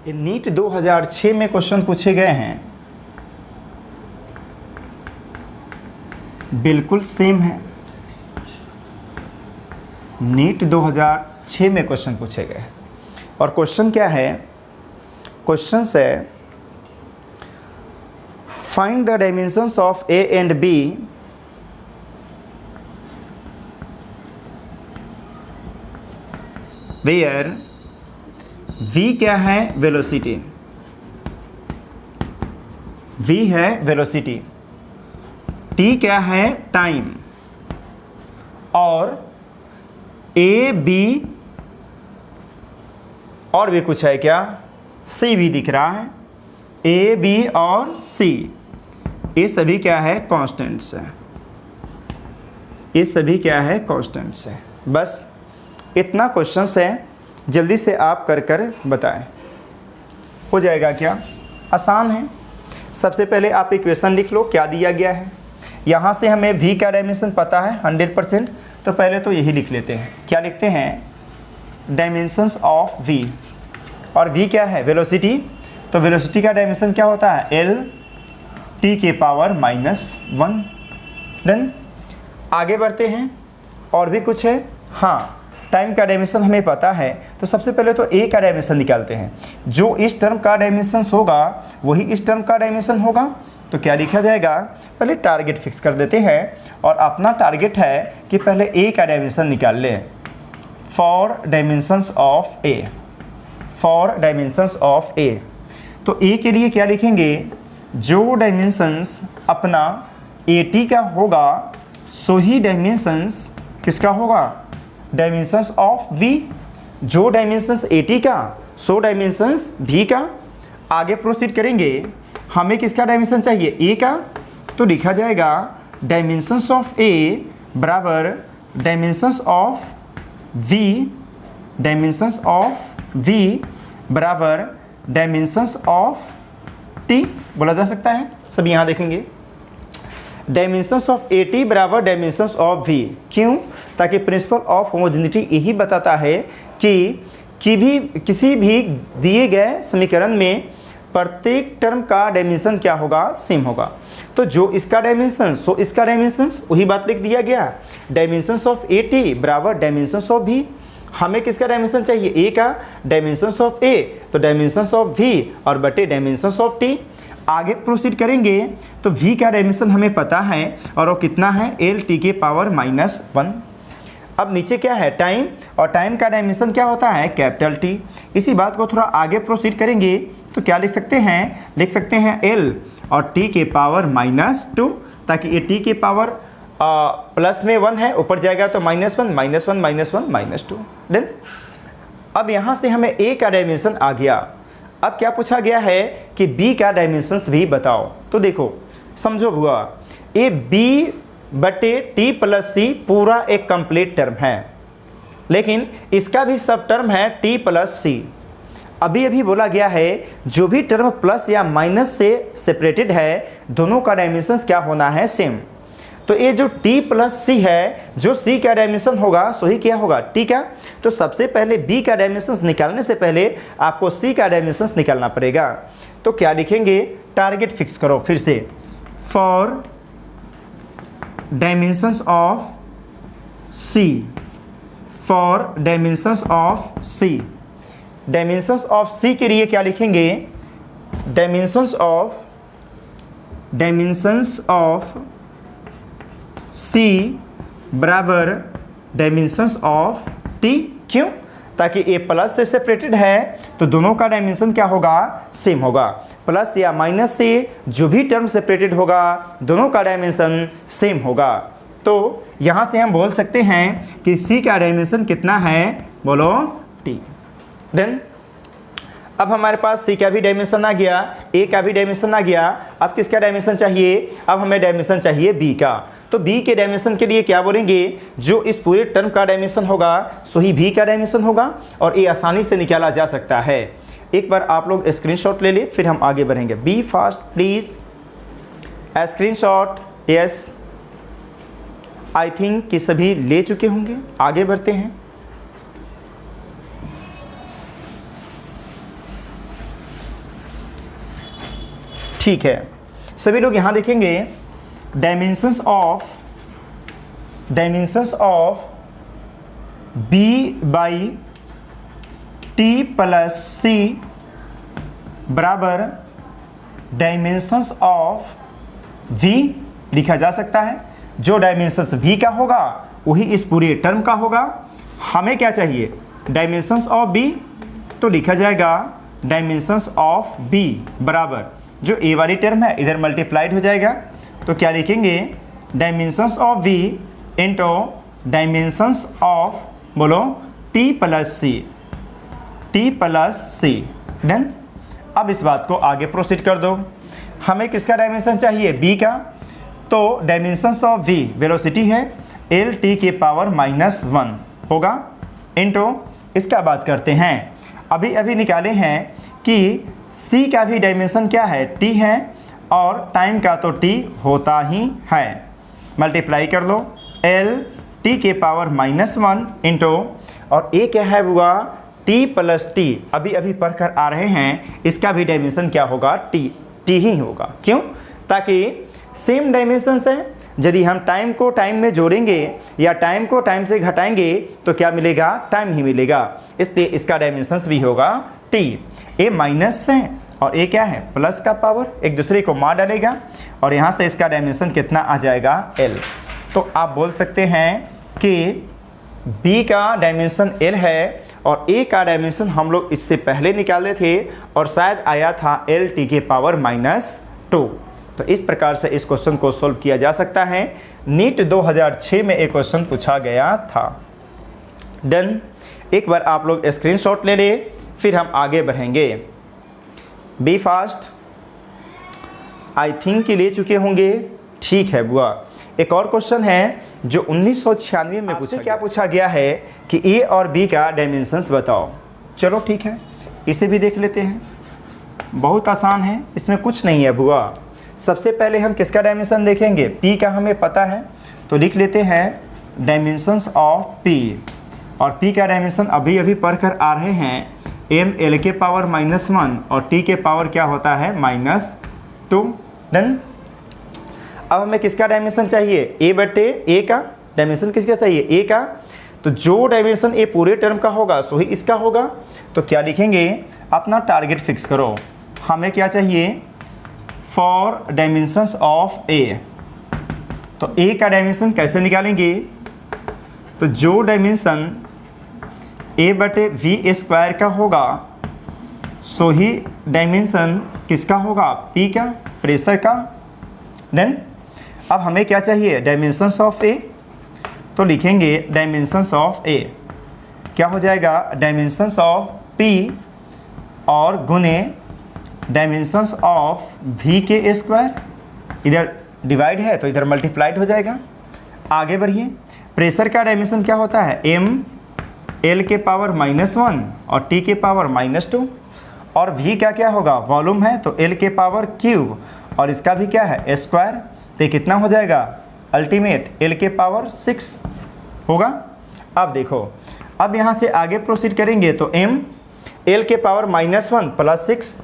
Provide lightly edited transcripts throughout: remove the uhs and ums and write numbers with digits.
NEET 2006 में question पूछे गए हैं, बिल्कुल सेम है। नीट 2006 में क्वेश्चन पूछे गए और क्वेश्चन क्या है? क्वेश्चन है find the dimensions of A and B where v क्या है? वेलोसिटी। v है वेलोसिटी, t क्या है? टाइम, और a b और भी कुछ है क्या? c भी दिख रहा है। a b और c ये सभी क्या है? कांस्टेंट्स है। ये सभी क्या है? कांस्टेंट्स है। बस इतना क्वेश्चंस है, जल्दी से आप कर कर बताएं। हो जाएगा क्या? आसान है। सबसे पहले आप इक्वेशन लिख लो, क्या दिया गया है। यहाँ से हमें v का डायमेंशन पता है 100%, तो पहले तो यही लिख लेते हैं। क्या लिखते हैं? डायमेंशंस ऑफ v, और v क्या है? वेलोसिटी। तो वेलोसिटी का डायमेंशन क्या होता है? l t के पावर -1। डन। आगे बढ़ते हैं, और भी कुछ है। हाँ, टाइम का डायमेंशन हमें पता है, तो सबसे पहले तो a का डायमेंशन निकालते हैं। जो इस टर्म का डायमेंशन होगा वही इस टर्म का डायमेंशन होगा। तो क्या लिखा जाएगा? पहले टारगेट फिक्स कर देते हैं, और अपना टारगेट है कि पहले a का डायमेंशन निकाल लें। For dimensions of a, for dimensions of a, तो a के लिए क्या लिखेंगे? जो डायमेंशंस अपना at का होगा सो ही डायमेंशंस किसका होगा? Dimensions of v। जो डायमेंशंस at का सो डायमेंशंस v का। आगे प्रोसीड करेंगे, हमें किसका डायमेंशन चाहिए? a का। तो लिखा जाएगा डायमेंशंस ऑफ a बराबर dimensions of v, dimensions of v बराबर डायमेंशंस ऑफ t बोला जा सकता है। सब यहाँ देखेंगे, डायमेंशंस ऑफ at बराबर डायमेंशंस ऑफ v। क्यों? ताकि प्रिंसिपल ऑफ होमोजेनिटी यही बताता है कि किसी भी दिए गए समीकरण में प्रत्येक टर्म का डायमेंशन क्या होगा? सेम होगा। तो जो इसका डायमेंशन सो इसका डायमेंशन, वही बात लिख दिया गया। डायमेंशंस ऑफ at बराबर डायमेंशंस ऑफ v। हमें किसका डायमेंशन चाहिए? a का। डायमेंशंस ऑफ a तो डायमेंशंस ऑफ v और बटे डायमेंशंस ऑफ t। आगे प्रोसीड करेंगे तो v का डायमेंशन हमें पता है, और वो कितना है? l t के पावर -1। अब नीचे क्या है? टाइम, और टाइम का डायमेंशन क्या होता है? Capital T। इसी बात को थोड़ा आगे प्रोसीड करेंगे तो क्या लिख सकते हैं? लिख सकते हैं l और t के पावर -2, ताकि ये t के पावर प्लस में 1 है, ऊपर जाएगा तो -1 -1 -1 -2। डन। अब यहाँ से हमें a का डायमेंशन आ गया। अब क्या पूछा गया है कि b का डायमेंशंस भी बताओ। तो देखो, समझो हुआ, ये b बटे t प्लस c पूरा एक कंप्लीट टर्म है, लेकिन इसका भी सब टर्म है t प्लस c। अभी बोला गया है जो भी टर्म प्लस या माइनस से सेपरेटेड है, दोनों का डायमेंशन क्या होना है? सेम। तो ये जो t प्लस c है, जो c का डायमेंशन होगा सो ही क्या होगा? t का। तो सबसे पहले b का डायमेंशन निकालने से पहले आपको c का डायमेंशन निकालना पड़ेगा। तो क्या लिखेंगे? टारगेट फिक्स करो फिर से। For dimensions of c, for dimensions of c, dimensions of c के लिए क्या लिखेंगे? डायमेंशंस ऑफ c बराबर डायमेंशंस ऑफ t। क्यों? ताकि a प्लस से सेपरेटेड है तो दोनों का डायमेंशन क्या होगा? सेम होगा। प्लस या माइनस से जो भी टर्म सेपरेटेड होगा दोनों का डायमेंशन सेम होगा। तो यहाँ से हम बोल सकते हैं कि c का डायमेंशन कितना है? बोलो t। देन अब हमारे पास c का भी डायमेंशन आ गया, a का भी डायमेंशन आ गया। अब किसका डायमेंशन चाहिए? अब हमें डायमेंशन चाहिए b का। तो b के डायमेंशन के लिए क्या बोलेंगे? जो इस पूरे टर्म का डायमेंशन होगा सो ही b का डायमेंशन होगा, और ये आसानी से निकाला जा सकता है। एक बार आप लोग स्क्रीनशॉट ले ले, फिर हम आगे बढ़ेंगे। Be fast please. Screenshot, yes, I think कि सभी ले चुके होंगे। आगे बढ़ते हैं। ठीक है, सभी लोग यहाँ देखेंगे dimensions of B by T plus C बराबर डायमेंशंस ऑफ v लिखा जा सकता है। जो डायमेंशंस v का होगा वही इस पूरे टर्म का होगा। हमें क्या चाहिए, डायमेंशंस ऑफ b, तो लिखा जाएगा डायमेंशंस ऑफ b बराबर जो a वाली टर्म है इधर मल्टीप्लाइड हो जाएगा, तो क्या लिखेंगे dimensions of v into dimensions of बोलो t प्लस सी। डन। अब इस बात को आगे प्रोसीड कर दो। हमें किसका डायमेंशन चाहिए, b का, तो डायमेंशंस ऑफ v वेलोसिटी है एल टी के पावर -1 होगा इंटू इसका बात करते हैं, अभी निकाले हैं कि c का भी डायमेंशन क्या है, t है, और टाइम का तो t होता ही है। मल्टीप्लाई कर लो एल टी के पावर -1 इंटू और a क्या है हुआ t प्लस टी, अभी पढ़कर आ रहे हैं, इसका भी डायमेंशन क्या होगा, t ही होगा। क्यों, ताकि सेम डायमेंशंस है, यदि हम टाइम को टाइम में जोड़ेंगे या टाइम को टाइम से घटाएंगे तो क्या मिलेगा, टाइम ही मिलेगा, इसलिए इसका डायमेंशंस भी होगा t। a माइनस है और a क्या है, प्लस का पावर, एक दूसरे को मार डालेगा और यहाँ से इसका डायमेंशन कितना आ जाएगा, l। तो आप बोल सकते हैं कि b का डायमेंशन l है और a का डायमेंशन हम लोग इससे पहले निकाले थे और शायद आया था l t के पावर -2। तो इस प्रकार से इस क्वेश्चन को सोल्व किया जा सकता है। नीट 2006 में एक क्वेश्चन पूछा गया था। डन। एक बार आप लोग स्क्रीनशॉट ले ले, फिर हम आगे बढ़ेंगे। बी फास्ट, आई थिंक कि ले चुके होंगे। ठीक है बुआ, एक और क्वेश्चन है जो 1996 में पूछा गया है कि ए और बी का डायमेंशंस बताओ। चलो ठीक है, इसे भी देख लेते हैं, बहुत आसान है, इसमें कुछ नहीं है बुआ। सबसे पहले हम किसका डायमेंशन देखेंगे, पी का हमें पता है, तो लिख लेते हैं डायमेंशंस ऑफ पी, और पी का डायमेंशन अभी पढ़कर आ रहे हैं एम एल के पावर -1 और टी के पावर क्या होता है, -2। डन। अब हमें किसका डायमेंशन चाहिए, ए बटे ए का डायमेंशन किसका चाहिए, ए का, तो जो डायमेंशन ए पूरे टर्म का होगा सो ही इसका होगा। तो क्या लिखेंगे, अपना टारगेट फिक्स करो। हमें क्या चाहिए, फॉर डायमेंशंस ऑफ ए, तो ए का डायमेंशन कैसे निकालेंगे, तो जो डायमेंशन ए बटे वी स्क्वायर का होगा सो ही डायमेंशन किसका होगा, पी का, प्रेशर का। देन अब हमें क्या चाहिए, डायमेंशंस ऑफ ए, तो लिखेंगे डायमेंशंस ऑफ ए क्या हो जाएगा, डायमेंशंस ऑफ पी और गुने डायमेंशंस ऑफ v के स्क्वायर, इधर डिवाइड है तो इधर मल्टीप्लाइड हो जाएगा। आगे बढ़िए, प्रेशर का डायमेंशन क्या होता है, m l के पावर -1 और t के पावर -2, और v का क्या होगा, वॉल्यूम है तो l के पावर क्यूब, और इसका भी क्या है, स्क्वायर, तो ये कितना हो जाएगा, अल्टीमेट l के पावर 6 होगा। अब देखो, अब यहाँ से आगे प्रोसीड करेंगे तो m l के पावर -1 प्लस 6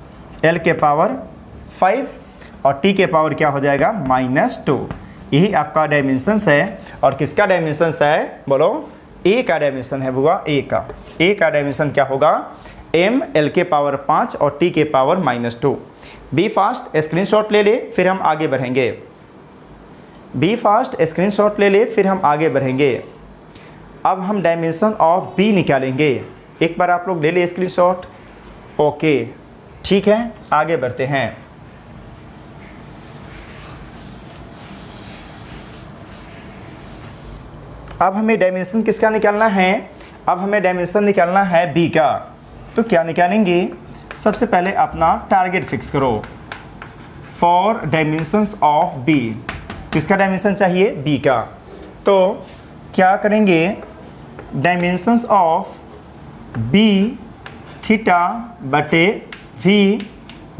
l के पावर 5 और t के पावर क्या हो जाएगा, -2। यही आपका डायमेंशंस है, और किसका डायमेंशंस है, बोलो a का डायमेंशन है बुआ, a का डायमेंशन क्या होगा, m l के पावर 5 और t के पावर -2। बी फास्ट स्क्रीनशॉट ले ले, फिर हम आगे बढ़ेंगे। बी फास्ट स्क्रीनशॉट ले ले, फिर हम आगे बढ़ेंगे। अब हम डायमेंशन ऑफ b निकालेंगे। एक बार आप लोग ले ले स्क्रीनशॉट। ओके ठीक है, आगे बढ़ते हैं। अब हमें डायमेंशन किसका निकालना है, अब हमें डायमेंशन निकालना है b का। तो क्या निकालेंगे, सबसे पहले अपना टारगेट फिक्स करो। फॉर डायमेंशंस ऑफ b, किसका डायमेंशन चाहिए, b का, तो क्या करेंगे, डायमेंशंस ऑफ b थीटा बटे v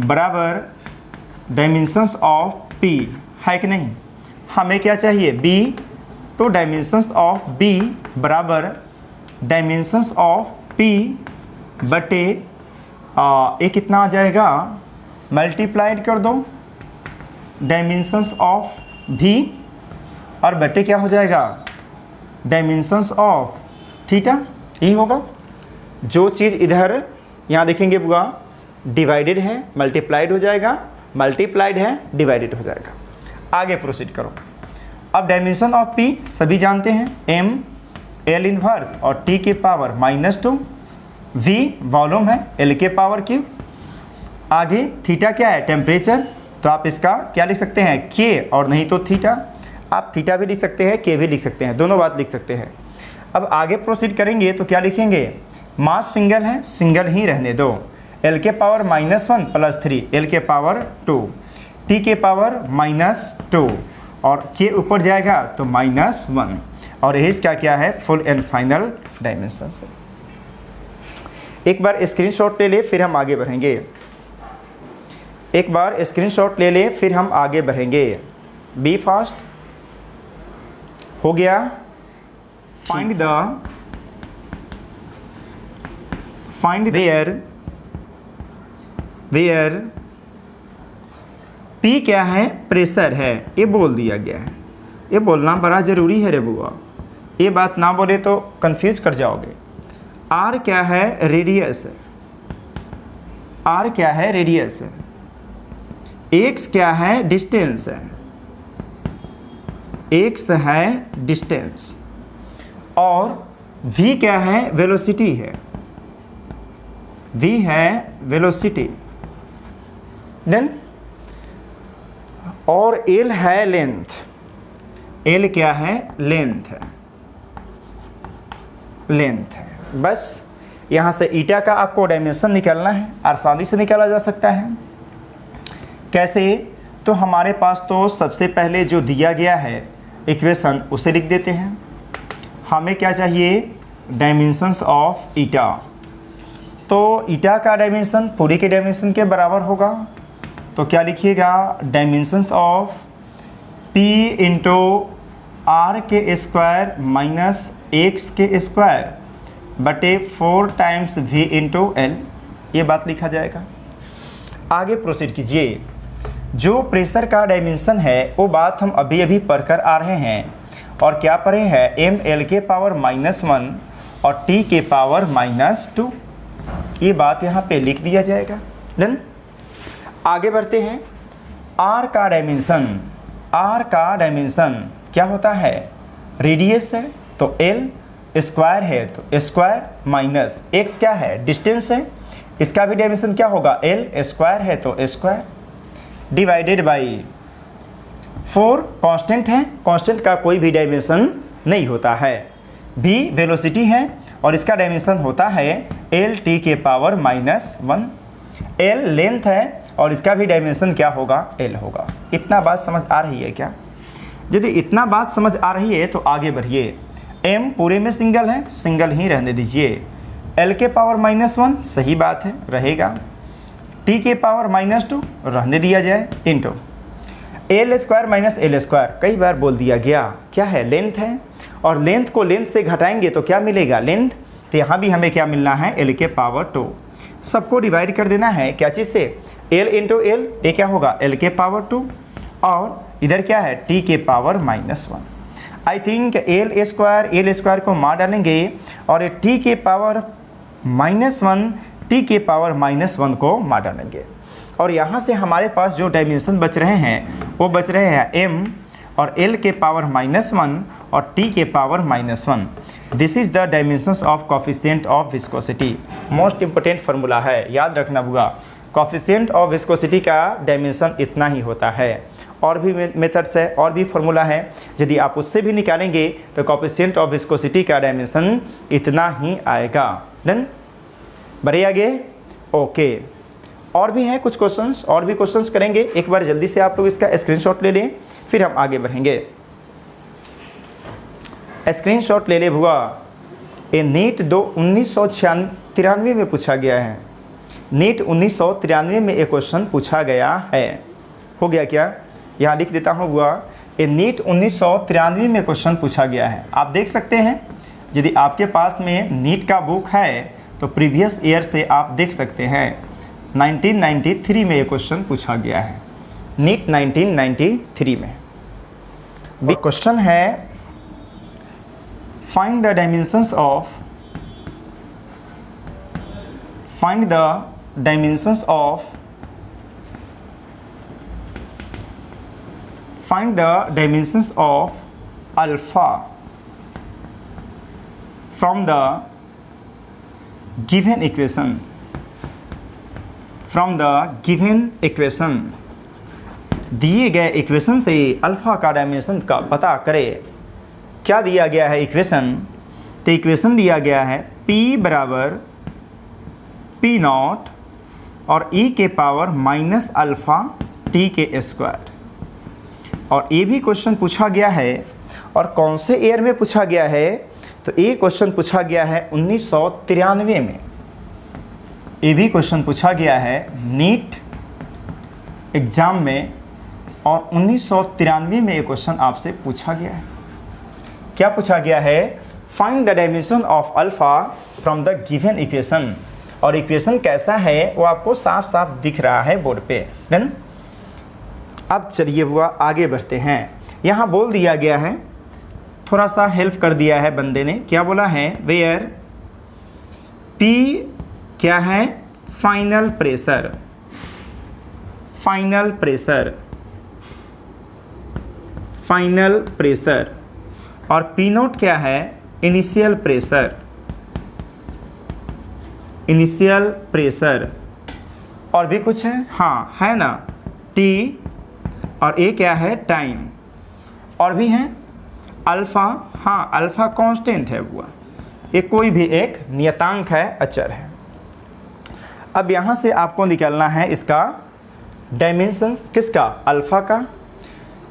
बराबर डायमेंशंस ऑफ p, है कि नहीं। हमें क्या चाहिए, b, तो डायमेंशंस ऑफ b बराबर डायमेंशंस ऑफ p बटे ये कितना आ जाएगा, मल्टीप्लाइड कर दो डायमेंशंस ऑफ v और बटे क्या हो जाएगा, डायमेंशंस ऑफ थीटा। यही होगा। जो चीज़ इधर यहाँ देखेंगे बुआ डिवाइडेड है मल्टीप्लाइड हो जाएगा, मल्टीप्लाइड है डिवाइडेड हो जाएगा। आगे प्रोसीड करो। अब डायमेंशन ऑफ p सभी जानते हैं, m l इन्वर्स और t के पावर -2, v वॉल्यूम है l के पावर क्यूब। आगे थीटा क्या है, टेम्परेचर, तो आप इसका क्या लिख सकते हैं k और नहीं तो थीटा। आप थीटा भी लिख सकते हैं k भी लिख सकते हैं, दोनों बात लिख सकते हैं। अब आगे प्रोसीड करेंगे तो क्या लिखेंगे, मास सिंगल है, सिंगल ही रहने दो, l के पावर -1 प्लस 3 l के पावर 2 t के पावर -2 और k ऊपर जाएगा तो -1 और यही इसका क्या है फुल एंड फाइनल डायमेंशन है। एक बार स्क्रीनशॉट ले ले फिर हम आगे बढ़ेंगे। एक बार स्क्रीनशॉट ले ले फिर हम आगे बढ़ेंगे। Be fast. हो गया। फाइंड वेयर P क्या है, प्रेशर है, ये बोल दिया गया है। ये बोलना बड़ा ज़रूरी है रे बुआ, ये बात ना बोले तो कंफ्यूज कर जाओगे। R क्या है, रेडियस। R क्या है, रेडियस। X क्या है, डिस्टेंस। X है डिस्टेंस और V क्या है, वेलोसिटी है। V है वेलोसिटी। देन और L है लेंथ। L क्या है, लेंथ है, लेंथ है। बस यहाँ से ईटा का आपको डायमेंशन निकालना है, आसानी से निकाला जा सकता है। कैसे, तो हमारे पास तो सबसे पहले जो दिया गया है इक्वेशन उसे लिख देते हैं। हमें क्या चाहिए, डायमेंशंस ऑफ ईटा। तो ईटा का डायमेंशन पूरी के डायमेंशन के बराबर होगा, तो क्या लिखिएगा, dimensions of p into R के स्क्वायर माइनस एक्स के स्क्वायर बटे 4 टाइम्स v इंटू एल, ये बात लिखा जाएगा। आगे प्रोसीड कीजिए। जो प्रेशर का डायमेंशन है वो बात हम अभी अभी पढ़कर आ रहे हैं और क्या पढ़े हैं, m l के पावर -1 और t के पावर -2, ये बात यहाँ पे लिख दिया जाएगा। डन। आगे बढ़ते हैं। r का डायमेंशन, r का डायमेंशन क्या होता है, रेडियस है तो l, स्क्वायर है तो स्क्वायर माइनस x क्या है, डिस्टेंस है, इसका भी डायमेंशन क्या होगा, l, स्क्वायर है तो स्क्वायर डिवाइडेड बाई 4। कांस्टेंट है, कांस्टेंट का कोई भी डायमेंशन नहीं होता है। v वेलोसिटी है और इसका डायमेंशन होता है l t के पावर -1। l लेंथ है और इसका भी डायमेंशन क्या होगा, l होगा। इतना बात समझ आ रही है क्या? यदि इतना बात समझ आ रही है तो आगे बढ़िए। m पूरे में सिंगल है, सिंगल ही रहने दीजिए। l के पावर -1 सही बात है, रहेगा। t के पावर -2 रहने दिया जाए, into l square minus l square, कई बार बोल दिया गया, क्या है, लेंथ है और लेंथ को लेंथ से घटाएंगे तो क्या मिलेगा, लेंथ। तो यहाँ भी हमें क्या मिलना है, l के पावर 2। सबको डिवाइड कर देना है क्या चीज़ से, l इंटू l, ये क्या होगा, l के पावर 2 और इधर क्या है, t के power -1। I think l square को मार डालेंगे और t के पावर -1 t के पावर -1 को मार डालेंगे और यहाँ से हमारे पास जो डायमेंशन बच रहे हैं वो बच रहे हैं m और l के पावर -1 और t के power -1। This is the dimensions of coefficient of viscosity. Most important formula है, याद रखना बुआ। कोफिशिएंट ऑफ विस्कोसिटी का डायमेंशन इतना ही होता है। और भी मेथड्स है और भी फार्मूला है, यदि आप उससे भी निकालेंगे तो कोफिशिएंट ऑफ विस्कोसिटी का डायमेंशन इतना ही आएगा। डन, बढ़े आगे। ओके, और भी हैं कुछ क्वेश्चंस, और भी क्वेश्चंस करेंगे। एक बार जल्दी से आप लोग इसका स्क्रीनशॉट ले लें, फिर हम आगे बढ़ेंगे। स्क्रीनशॉट ले ले भुआ। ये नीट 1993 में पूछा गया है। नीट 1993 में एक क्वेश्चन पूछा गया है। हो गया क्या, यहाँ लिख देता हूँ भुआ। ये नीट 1993 में क्वेश्चन पूछा गया है, आप देख सकते हैं। यदि आपके पास में नीट का बुक है तो प्रीवियस ईयर से आप देख सकते हैं 1993 में ये क्वेश्चन पूछा गया है। नीट 1993 में। क्वेश्चन है find the dimensions of alpha from the given equation. दिए गए इक्वेशन से अल्फा का डायमेंशन का पता करें। क्या दिया गया है इक्वेशन? तो इक्वेशन दिया गया है P बराबर P0 और e के पावर माइनस अल्फ़ा t के स्क्वायर। और ये भी क्वेश्चन पूछा गया है, और कौन से ईयर में पूछा गया है? तो ये क्वेश्चन पूछा गया है 1993 में। ये भी क्वेश्चन पूछा गया है नीट एग्ज़ाम में, और 1993 में ये क्वेश्चन आपसे पूछा गया है। क्या पूछा गया है? Find the dimension of alpha from the given equation. और इक्वेशन कैसा है वो आपको साफ साफ दिख रहा है बोर्ड पे। डन। अब चलिए बुआ आगे बढ़ते हैं। यहाँ बोल दिया गया है, थोड़ा सा हेल्प कर दिया है बंदे ने। क्या बोला है? वेयर P क्या है? Final pressure. और P0 क्या है? Initial pressure. और भी कुछ है? हाँ है ना, T। और ये क्या है? टाइम। और भी है अल्फ़ा। हाँ अल्फ़ा कांस्टेंट है बुआ, ये कोई भी एक नियतांक है, अचर है। अब यहाँ से आपको निकालना है इसका डायमेंशन। किसका? अल्फ़ा का।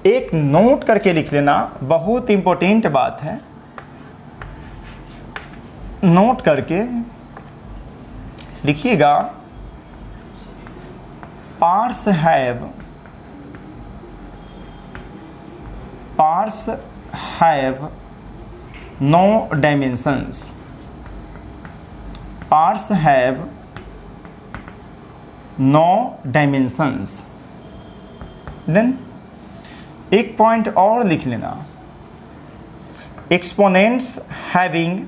एक नोट करके लिख लेना, बहुत इम्पोर्टेंट बात है। नोट करके लिखिएगा, parts have no dimensions. Parts have no dimensions. Then एक पॉइंट और लिख लेना, exponents having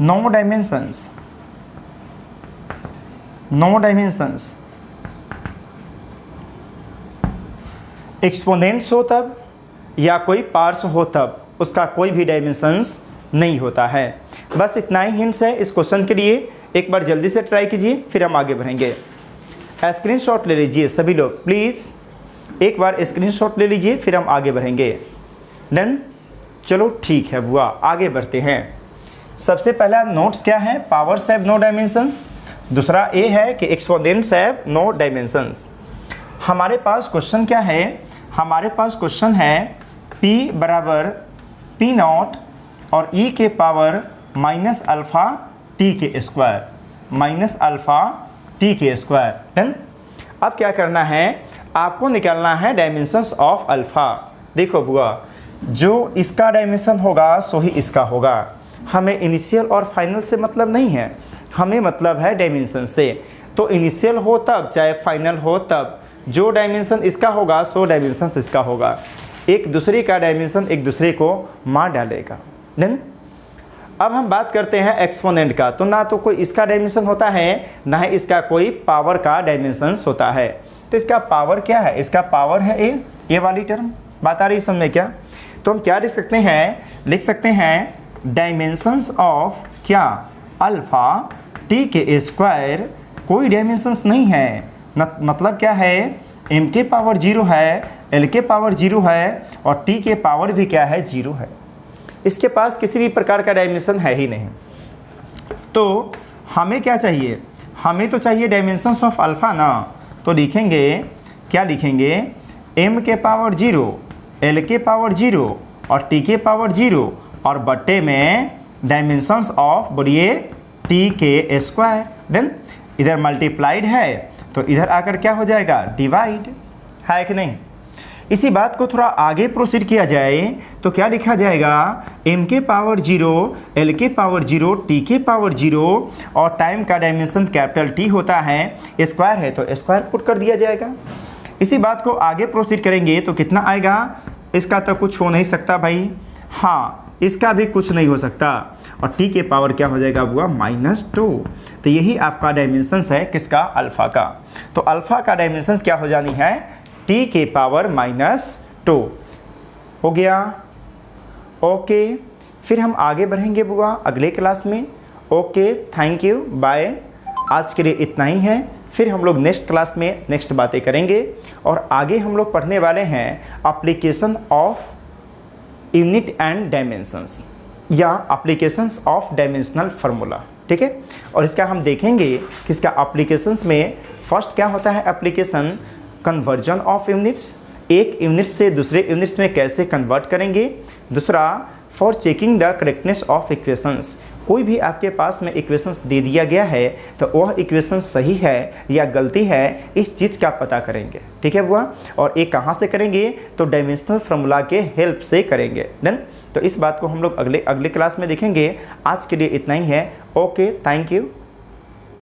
no dimensions। Exponents हो तब या कोई पार्ट्स हो तब उसका कोई भी डायमेंशंस नहीं होता है। बस इतना ही हिंट्स है इस क्वेश्चन के लिए। एक बार जल्दी से ट्राई कीजिए, फिर हम आगे बढ़ेंगे। स्क्रीनशॉट ले लीजिए सभी लोग प्लीज़, एक बार स्क्रीनशॉट ले लीजिए, फिर हम आगे बढ़ेंगे। डन। चलो ठीक है बुआ, आगे बढ़ते हैं। सबसे पहला नोट्स क्या है? Powers have no dimensions. दूसरा ए है कि एक्सपोनेंट्स हैव नो डायमेंशंस। हमारे पास क्वेश्चन क्या है? हमारे पास क्वेश्चन है P बराबर P0 और e के पावर माइनस अल्फ़ा t के स्क्वायर। डन। अब क्या करना है? आपको निकालना है डायमेंशंस ऑफ अल्फ़ा। देखो बुआ, जो इसका डायमेंशन होगा सो ही इसका होगा। हमें इनिशियल और फाइनल से मतलब नहीं है, हमें मतलब है डायमेंशन से। तो इनिशियल हो तब चाहे फाइनल हो तब जो डायमेंशन इसका होगा सो डायमेंशन इसका होगा। एक दूसरे का डायमेंशन एक दूसरे को मार डालेगा। डन। अब हम बात करते हैं एक्सपोनेंट का। तो ना तो कोई इसका डायमेंशन होता है, ना ही इसका कोई पावर का डायमेंशन होता है। तो इसका पावर क्या है? इसका पावर है ए वाली टर्म। बात आ रही समझ में क्या? तो हम क्या लिख सकते हैं डायमेंशंस ऑफ क्या? अल्फ़ा टी के स्क्वायर। कोई डायमेंशंस नहीं है, मतलब क्या है? m के पावर 0 है, l के पावर 0 है, और t के पावर भी क्या है? 0 है। इसके पास किसी भी प्रकार का डायमेंशन है ही नहीं। तो हमें क्या चाहिए? हमें तो चाहिए डायमेंशंस ऑफ अल्फ़ा ना। तो लिखेंगे, क्या लिखेंगे? m के पावर 0, l के पावर 0 और t के पावर 0 और बट्टे में डायमेंशंस ऑफ बोलिए t के स्क्वायर। देन इधर मल्टीप्लाइड है तो इधर आकर क्या हो जाएगा? डिवाइड है कि नहीं? इसी बात को थोड़ा आगे प्रोसीड किया जाए तो क्या लिखा जाएगा, m के पावर 0, l के पावर 0, t के पावर 0 और टाइम का डायमेंशन कैपिटल T होता है, स्क्वायर है तो स्क्वायर पुट कर दिया जाएगा। इसी बात को आगे प्रोसीड करेंगे तो कितना आएगा, इसका तो कुछ हो नहीं सकता भाई, हाँ इसका भी कुछ नहीं हो सकता, और t के पावर क्या हो जाएगा हुआ -2। तो यही आपका डायमेंशंस है किसका, अल्फ़ा का। तो अल्फ़ा का डायमेंशंस क्या हो जानी है, t के पावर -2 हो गया। ओके, फिर हम आगे बढ़ेंगे बुआ अगले क्लास में। Okay, thank you, bye. आज के लिए इतना ही है, फिर हम लोग नेक्स्ट क्लास में नेक्स्ट बातें करेंगे, और आगे हम लोग पढ़ने वाले हैं application of unit and dimensions या एप्लीकेशंस ऑफ डायमेंशनल फार्मूला, ठीक है। और इसका हम देखेंगे कि इसका एप्लीकेशंस में फर्स्ट क्या होता है, एप्लीकेशन कन्वर्जन ऑफ यूनिट्स, एक यूनिट से दूसरे यूनिट्स में कैसे कन्वर्ट करेंगे। दूसरा, for checking the correctness of equations, कोई भी आपके पास में इक्वेशंस दे दिया गया है तो वह इक्वेशन सही है या गलती है, इस चीज़ का पता करेंगे, ठीक है बुआ। और ये कहाँ से करेंगे, तो डायमेंशनल फार्मूला के हेल्प से करेंगे। डन, तो इस बात को हम लोग अगले क्लास में देखेंगे। आज के लिए इतना ही है। Okay, thank you.